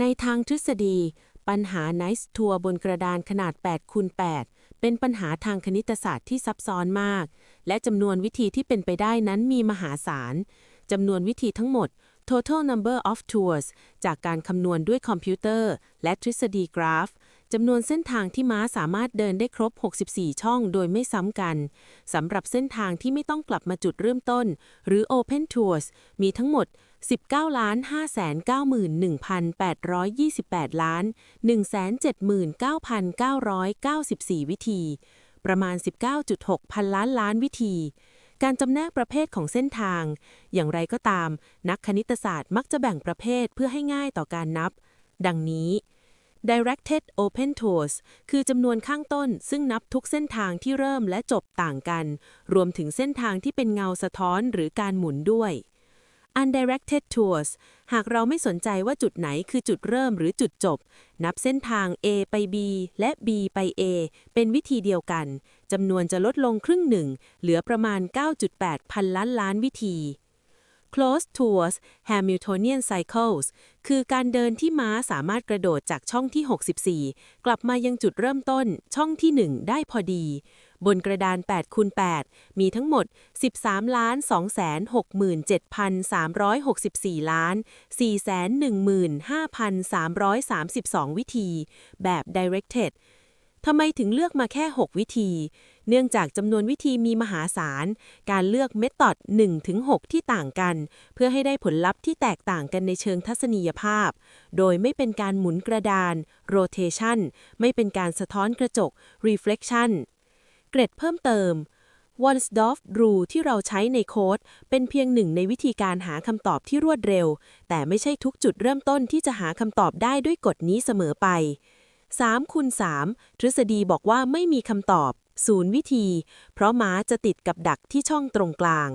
ในทางทฤษฎีปัญหา Nice ทัวร์บนกระดานขนาด 8x8 เป็นปัญหาทางคณิตศาสตร์ที่ซับซ้อนมากและจำนวนวิธีที่เป็นไปได้นั้นมีมหาศาลจำนวนวิธีทั้งหมด total number of tours จากการคำนวณด้วยคอมพิวเตอร์และทฤษฎีกราฟจำนวนเส้นทางที่ม้าสามารถเดินได้ครบ 64 ช่องโดยไม่ซ้ำกันสำหรับเส้นทางที่ไม่ต้องกลับมาจุดเริ่มต้นหรือ Open Tours มีทั้งหมด 19,591,828 ล้าน 179,994 วิธี ประมาณ 19.6 พันล้านวิธี การจำแนกประเภทของเส้นทาง อย่างไรก็ตามนักคณิตศาสตร์มักจะแบ่งประเภทเพื่อให้ง่ายต่อการนับ ดังนี้ Directed Open Tours คือจำนวนข้างต้นซึ่งนับทุกเส้นทางที่เริ่มและจบต่างกัน รวมถึงเส้นทางที่เป็นเงาสะท้อนหรือการหมุนด้วย Undirected Tours หากเราไม่สนใจว่าจุดไหนคือจุดเริ่มหรือจุดจบ นับเส้นทาง A ไป B และ B ไป A เป็นวิธีเดียวกัน จำนวนจะลดลงครึ่งหนึ่ง เหลือประมาณ 9.8 พันล้านวิธี Closed Tours Hamiltonian Cycles คือการเดินที่ม้าสามารถกระโดดจากช่องที่ 64 กลับมายังจุดเริ่มต้นช่องที่ 1 ได้พอดี บนกระดาน 8x8 มีทั้งหมด 13,267,364 ล้าน 415,332 วิธี แบบ Directed ทำไมถึงเลือกมาแค่ 6 วิธี เนื่องจากจำนวนวิธีมีมหาศาล การเลือกเมธอด 1-6 ที่ต่างกัน เพื่อให้ได้ผลลัพธ์ที่แตกต่างกันในเชิงทัศนียภาพ โดยไม่เป็นการหมุนกระดาน rotation ไม่เป็นการสะท้อนกระจก reflection เกร็ดเพิ่มเติม Wonsdorf Rule ที่เราใช้ในโค้ดเป็นเพียงหนึ่งในวิธีการหาคำตอบที่รวดเร็ว แต่ไม่ใช่ทุกจุดเริ่มต้นที่จะหาคำตอบได้ด้วยกฎนี้เสมอไป3x3 ทฤษฎีบอกว่าไม่มีคำตอบ 0 วิธี เพราะม้าจะติดกับดักที่ช่องตรงกลาง